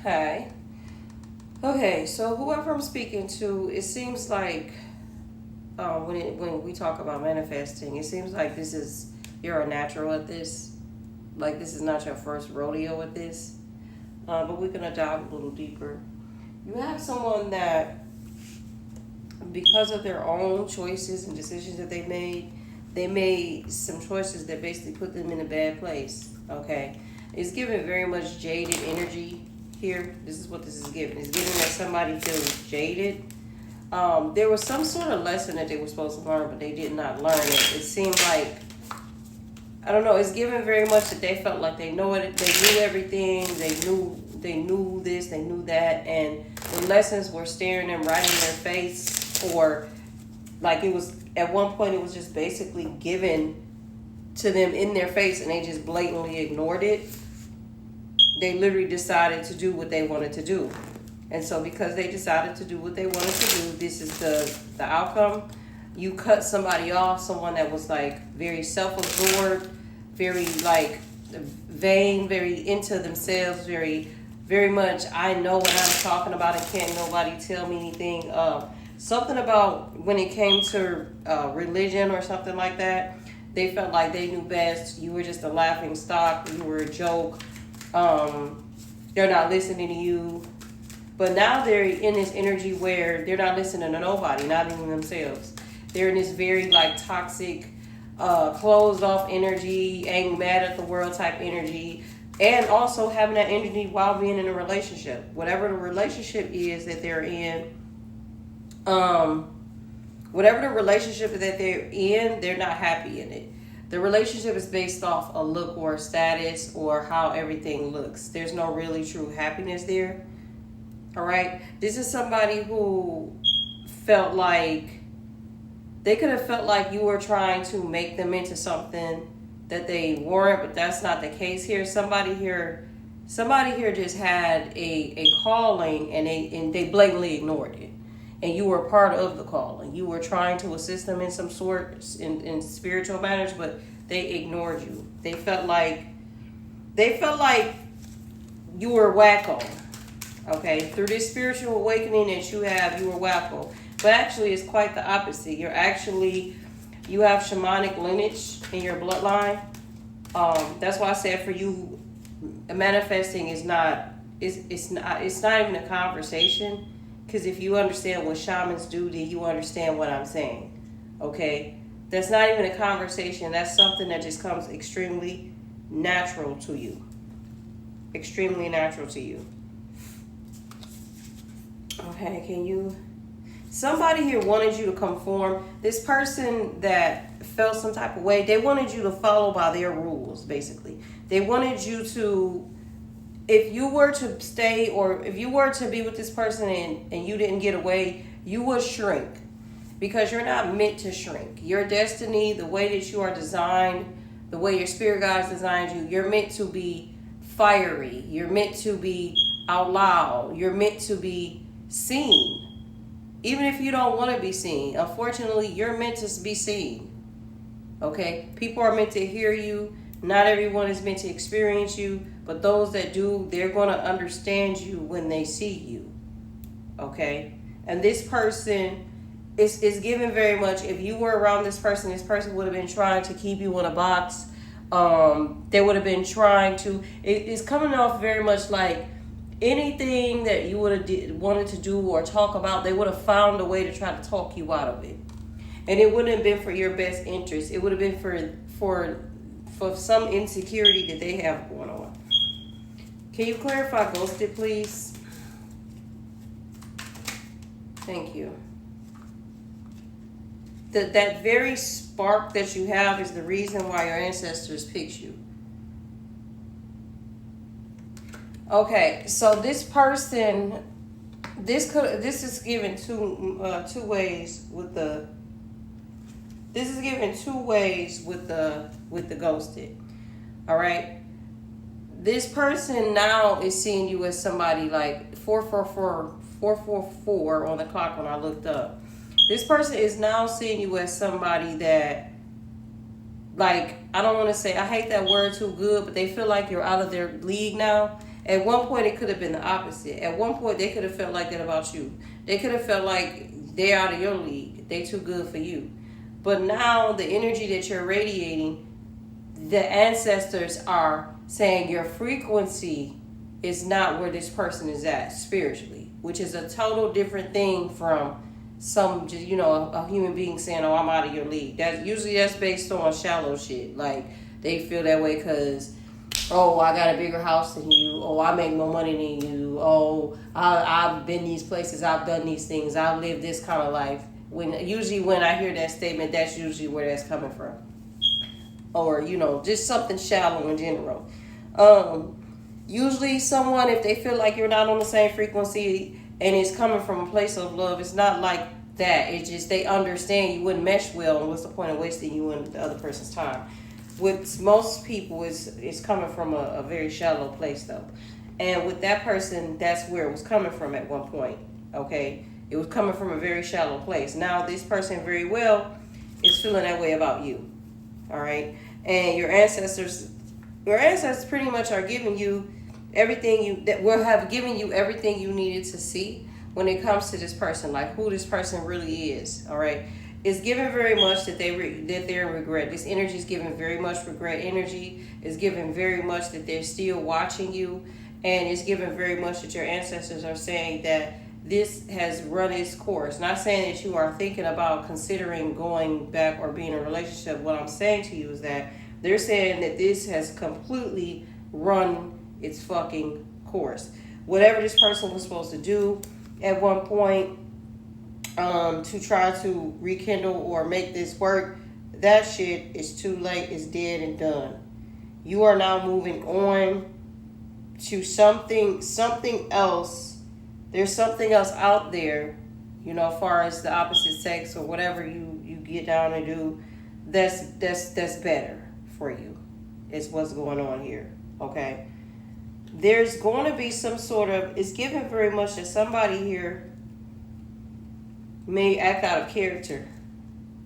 Hi. Okay, so whoever I'm speaking to, it seems like when we talk about manifesting, it seems like you're a natural at this. Like this is not your first rodeo with this. But we're gonna dive a little deeper. You have someone that, because of their own choices and decisions that they made some choices that basically put them in a bad place. Okay, it's giving very much jaded energy here. This is what this is giving. It's giving that somebody feels jaded. There was some sort of lesson that they were supposed to learn, but they did not learn it. It seemed like, I don't know. It's given very much that they felt like they know it. They knew everything. They knew this. They knew that, and the lessons were staring them right in their face, or like it was at one point. It was just basically given to them in their face, and they just blatantly ignored it. They literally decided to do what they wanted to do, and so because they decided to do what they wanted to do, this is the outcome. You cut somebody off, someone that was like very self-absorbed, very like vain, very into themselves, very much I know what I'm talking about and can't nobody tell me anything. Something about when it came to religion or something like that, they felt like they knew best. You were just a laughing stock. You were a joke. They're not listening to you. But now they're in this energy where they're not listening to nobody, not even themselves. They're in this very like toxic, closed off energy, ain't mad at the world type energy, and also having that energy while being in a relationship. Whatever the relationship is that they're in, whatever the relationship that they're in, they're not happy in it. The relationship is based off a look or a status or how everything looks. There's no really true happiness there. All right. This is somebody who felt like they could have felt like you were trying to make them into something that they weren't, but that's not the case here. Somebody here just had a calling, and they blatantly ignored it. And you were part of the calling. You were trying to assist them in some sort in spiritual matters, but they ignored you. They felt like you were wacko. Okay, through this spiritual awakening that you have, you were wacko. But actually, it's quite the opposite. You have shamanic lineage in your bloodline. That's why I said for you, manifesting is not. It's not even a conversation. Because if you understand what shamans do, then you understand what I'm saying. Okay, that's not even a conversation. That's something that just comes extremely natural to you. Extremely natural to you. Okay, somebody here wanted you to conform. This person that felt some type of way, they wanted you to follow by their rules, basically. They wanted you to, if you were to stay or if you were to be with this person and you didn't get away, you would shrink. Because you're not meant to shrink. Your destiny, the way that you are designed, the way your spirit guides designed you, you're meant to be fiery. You're meant to be out loud. You're meant to be seen. Even if you don't want to be seen, unfortunately, you're meant to be seen. Okay? People are meant to hear you. Not everyone is meant to experience you, but those that do, they're going to understand you when they see you. Okay? And this person is given very much, if you were around this person would have been trying to keep you in a box. They would have been trying to, it's coming off very much like anything that you would have wanted to do or talk about, they would have found a way to try to talk you out of it. And it wouldn't have been for your best interest. It would have been for some insecurity that they have going on. Can you clarify ghosted, please? Thank you. That very spark that you have is the reason why your ancestors picked you. Okay, so this person, this is given two ways with the. This is given two ways with the ghosted. All right. This person now is seeing you as somebody like 444 on the clock when I looked up. This person is now seeing you as somebody that, like, I don't want to say, I hate that word too good, but they feel like you're out of their league now. At one point, it could have been the opposite. At one point, they could have felt like that about you. They could have felt like they're out of your league. They too good for you. But now, the energy that you're radiating, the ancestors are saying your frequency is not where this person is at spiritually, which is a total different thing from some, just, you know, a human being saying, oh, I'm out of your league. That's based on shallow shit. Like, they feel that way because, oh, I got a bigger house than you. Oh, I make more money than you. Oh, I've been these places. I've done these things. I've lived this kind of life. Usually when I hear that statement, that's usually where that's coming from. Or, you know, just something shallow in general. Usually someone, if they feel like you're not on the same frequency and it's coming from a place of love, it's not like that. It's just they understand you wouldn't mesh well, and what's the point of wasting you and the other person's time. With most people, it's coming from a very shallow place, though. And with that person, that's where it was coming from at one point, okay? It was coming from a very shallow place. Now, this person very well is feeling that way about you, all right? And your ancestors pretty much are giving you everything have given you everything you needed to see when it comes to this person, like who this person really is, all right? It's given very much that they're in regret. This energy is giving very much regret energy. It's given very much that they're still watching you. And it's given very much that your ancestors are saying that this has run its course. Not saying that you are thinking about considering going back or being in a relationship. What I'm saying to you is that they're saying that this has completely run its fucking course. Whatever this person was supposed to do at one point, to try to rekindle or make this work, that shit is too late. It's dead and done. You are now moving on to something else. There's something else out there, you know, as far as the opposite sex or whatever you get down and do, that's better for you. It's what's going on here, okay? There's going to be some sort of, it's given very much that somebody here may act out of character,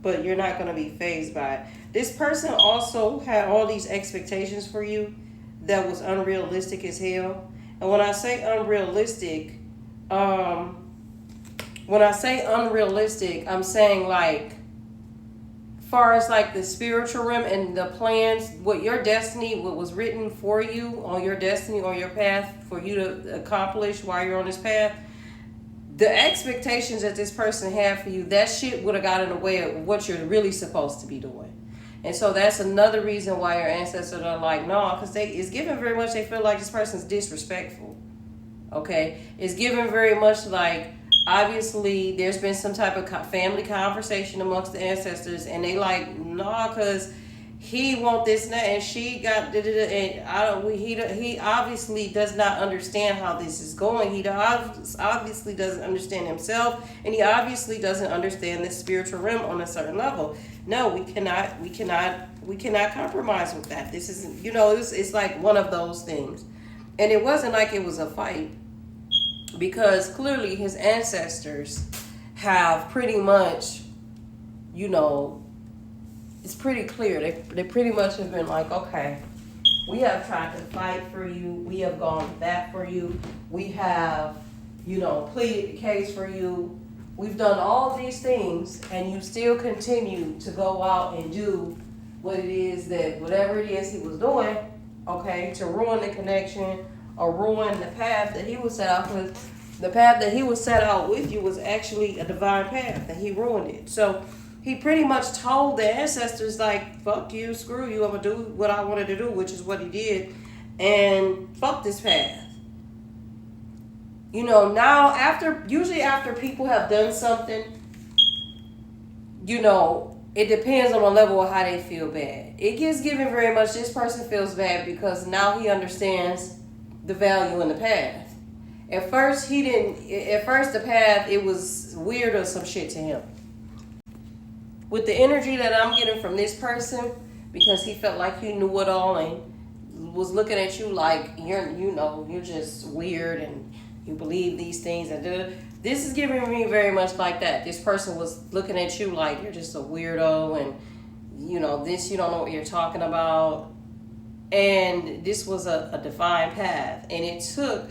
but you're not going to be fazed by it. This person also had all these expectations for you that was unrealistic as hell. And when I say unrealistic, I'm saying like, far as like the spiritual realm and the plans, what your destiny, what was written for you on your destiny or your path for you to accomplish while you're on this path, the expectations that this person had for you, that shit would have got in the way of what you're really supposed to be doing. And so that's another reason why your ancestors are like, no, because it's given very much they feel like this person's disrespectful. Okay? It's given very much like, obviously, there's been some type of family conversation amongst the ancestors, and they like, no, because he want this and that, and she got and he obviously does not understand how this is going. He obviously doesn't understand himself, and he obviously doesn't understand the spiritual realm on a certain level. No, we cannot compromise with that. This isn't, it's like one of those things. And it wasn't like it was a fight, because clearly his ancestors have pretty much, it's pretty clear. They pretty much have been like, okay, we have tried to fight for you. We have gone to bat for you. We have, pleaded the case for you. We've done all these things, and you still continue to go out and do whatever it is he was doing, okay, to ruin the connection or ruin the path that he was set out with. The path that he was set out with you was actually a divine path, and he ruined it. So he pretty much told the ancestors, like, fuck you, screw you, I'm going to do what I wanted to do, which is what he did, and fuck this path. Now, usually after people have done something, it depends on the level of how they feel bad. It gets given very much, this person feels bad because now he understands the value in the path. At first, the path, it was weird or some shit to him. With the energy that I'm getting from this person, because he felt like he knew it all and was looking at you like you're just weird and you believe these things and this is giving me very much like that. This person was looking at you like you're just a weirdo and this you don't know what you're talking about. And this was a defined path, and it took